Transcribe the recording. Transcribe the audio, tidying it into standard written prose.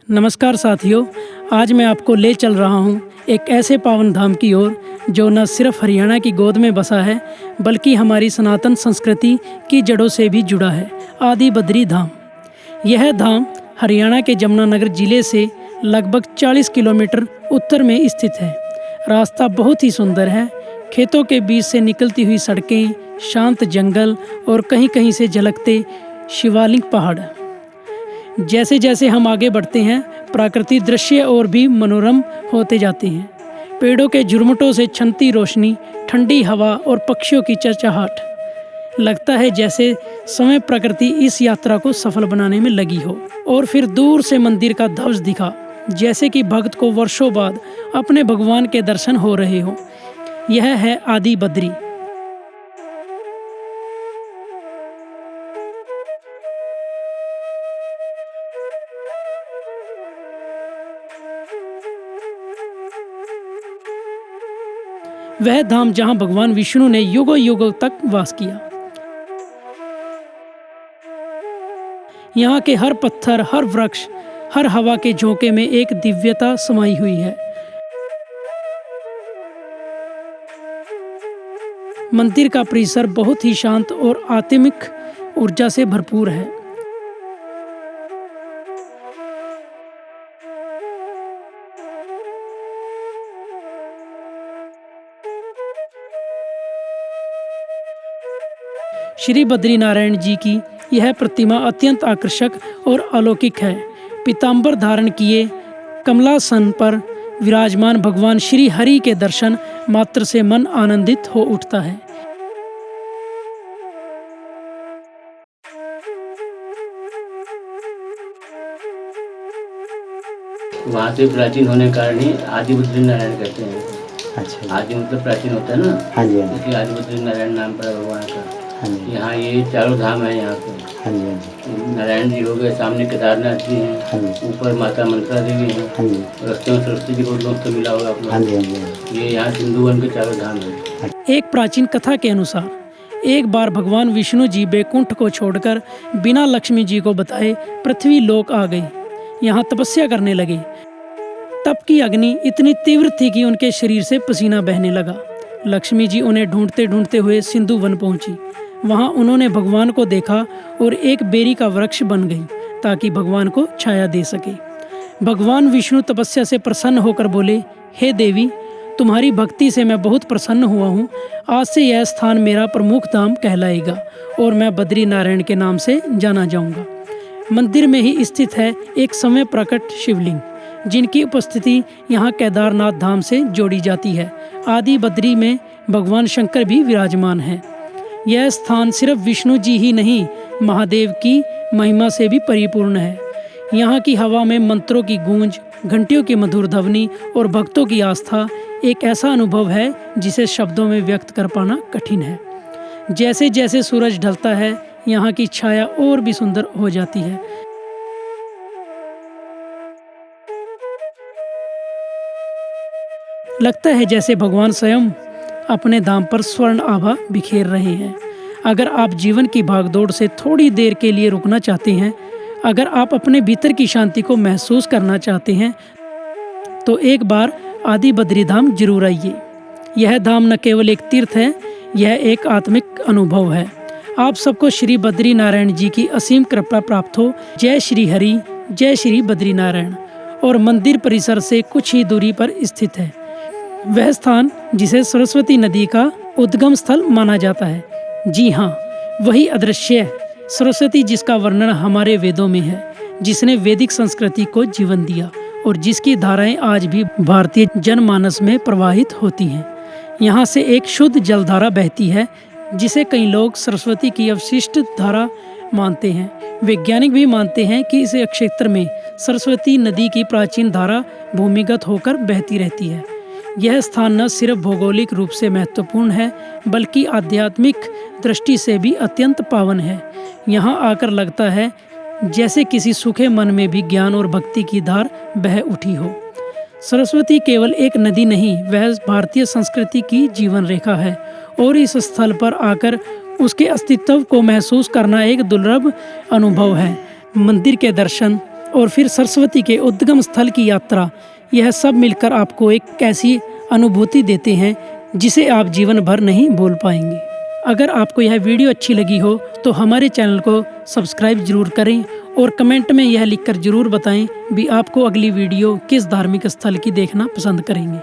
नमस्कार साथियों, आज मैं आपको ले चल रहा हूँ एक ऐसे पावन धाम की ओर जो न सिर्फ हरियाणा की गोद में बसा है बल्कि हमारी सनातन संस्कृति की जड़ों से भी जुड़ा है। आदि बद्री धाम। यह धाम हरियाणा के यमुनानगर जिले से लगभग 40 किलोमीटर उत्तर में स्थित है। रास्ता बहुत ही सुंदर है। खेतों के बीच से निकलती हुई सड़कें, शांत जंगल और कहीं कहीं से झलकते शिवालिक पहाड़। जैसे जैसे हम आगे बढ़ते हैं, प्राकृतिक दृश्य और भी मनोरम होते जाते हैं। पेड़ों के झुरमुटों से छनती रोशनी, ठंडी हवा और पक्षियों की चहचहाट। लगता है जैसे समय प्रकृति इस यात्रा को सफल बनाने में लगी हो। और फिर दूर से मंदिर का ध्वज दिखा, जैसे कि भक्त को वर्षों बाद अपने भगवान के दर्शन हो रहे हो। यह है आदि बद्री। वह धाम जहां भगवान विष्णु ने युगों युगों तक वास किया। यहाँ के हर पत्थर, हर वृक्ष, हर हवा के झोंके में एक दिव्यता समाई हुई है। मंदिर का परिसर बहुत ही शांत और आत्मिक ऊर्जा से भरपूर है। श्री बद्रीनारायण जी की यह प्रतिमा अत्यंत आकर्षक और अलौकिक है। पीतांबर धारण किए कमलासन पर विराजमान भगवान श्री हरि के दर्शन मात्र से मन आनंदित हो उठता है। वहाँ से प्राचीन होने के कारण ही आदि बद्रीनारायण कहते हैं। अच्छा। आदि मतलब प्राचीन होता है ना। हाँ जी, हाँ जी। इसलिए आदि बद्रीनारायण नाम पड़ा भगवान का। हाँ जी। यहाँ ये चारों धाम है यहाँ पे। हाँ जी, हाँ जी। नारायण जी हो गए, सामने केदारनाथ जी हैं, हाँ जी। ऊपर माता मंत्रा देवी हैं, हाँ जी। रास्ते में सरस्वती जी को दोस्त मिला होगा आप लोग। हाँ जी, हाँ जी। ये यहाँ सिंधुवन के चारों धाम है। एक प्राचीन कथा के अनुसार एक बार भगवान विष्णु जी बैकुंठ को छोड़कर बिना लक्ष्मी जी को बताए पृथ्वी लोक आ गई। यहाँ तपस्या करने लगे। तप की अग्नि इतनी तीव्र थी कि उनके शरीर से पसीना बहने लगा। लक्ष्मी जी उन्हें ढूंढते ढूंढते हुए सिंधु वन पहुंची। वहां उन्होंने भगवान को देखा और एक बेरी का वृक्ष बन गई ताकि भगवान को छाया दे सके। भगवान विष्णु तपस्या से प्रसन्न होकर बोले, हे देवी, तुम्हारी भक्ति से मैं बहुत प्रसन्न हुआ हूँ। आज से यह स्थान मेरा प्रमुख धाम कहलाएगा और मैं बद्री नारायण के नाम से जाना जाऊँगा। मंदिर में ही स्थित है एक समय प्रकट शिवलिंग, जिनकी उपस्थिति यहाँ केदारनाथ धाम से जोड़ी जाती है। आदि बद्री में भगवान शंकर भी विराजमान है। यह स्थान सिर्फ विष्णु जी ही नहीं, महादेव की महिमा से भी परिपूर्ण है। यहाँ की हवा में मंत्रों की गूंज, घंटियों की मधुर ध्वनि और भक्तों की आस्था एक ऐसा अनुभव है जिसे शब्दों में व्यक्त कर पाना कठिन है। जैसे जैसे सूरज ढलता है, यहाँ की छाया और भी सुंदर हो जाती है। लगता है जैसे भगवान स्वयं अपने धाम पर स्वर्ण आभा बिखेर रहे हैं। अगर आप जीवन की भागदौड़ से थोड़ी देर के लिए रुकना चाहते हैं, अगर आप अपने भीतर की शांति को महसूस करना चाहते हैं, तो एक बार आदि बद्री धाम जरूर आइए। यह धाम न केवल एक तीर्थ है, यह एक आत्मिक अनुभव है। आप सबको श्री बद्री नारायण जी की असीम कृपा प्राप्त हो। जय श्री हरि, जय श्री बद्री नारायण। और मंदिर परिसर से कुछ ही दूरी पर स्थित है वह स्थान जिसे सरस्वती नदी का उद्गम स्थल माना जाता है। जी हाँ, वही अदृश्य सरस्वती जिसका वर्णन हमारे वेदों में है, जिसने वैदिक संस्कृति को जीवन दिया और जिसकी धाराएं आज भी भारतीय जनमानस में प्रवाहित होती हैं। यहाँ से एक शुद्ध जलधारा बहती है जिसे कई लोग सरस्वती की अवशिष्ट धारा मानते हैं। वैज्ञानिक भी मानते हैं कि इस क्षेत्र में सरस्वती नदी की प्राचीन धारा भूमिगत होकर बहती रहती है। यह स्थान न सिर्फ भौगोलिक रूप से महत्वपूर्ण है, बल्कि आध्यात्मिक दृष्टि से भी अत्यंत पावन है। यहाँ आकर लगता है जैसे किसी सूखे मन में भी ज्ञान और भक्ति की धार बह उठी हो। सरस्वती केवल एक नदी नहीं, वह भारतीय संस्कृति की जीवन रेखा है और इस स्थल पर आकर उसके अस्तित्व को महसूस करना एक दुर्लभ अनुभव है। मंदिर के दर्शन, और फिर सरस्वती के उद्गम स्थल की यात्रा, यह सब मिलकर आपको एक ऐसी अनुभूति देते हैं जिसे आप जीवन भर नहीं भूल पाएंगे। अगर आपको यह वीडियो अच्छी लगी हो तो हमारे चैनल को सब्सक्राइब जरूर करें और कमेंट में यह लिखकर जरूर बताएं भी आपको अगली वीडियो किस धार्मिक स्थल की देखना पसंद करेंगे।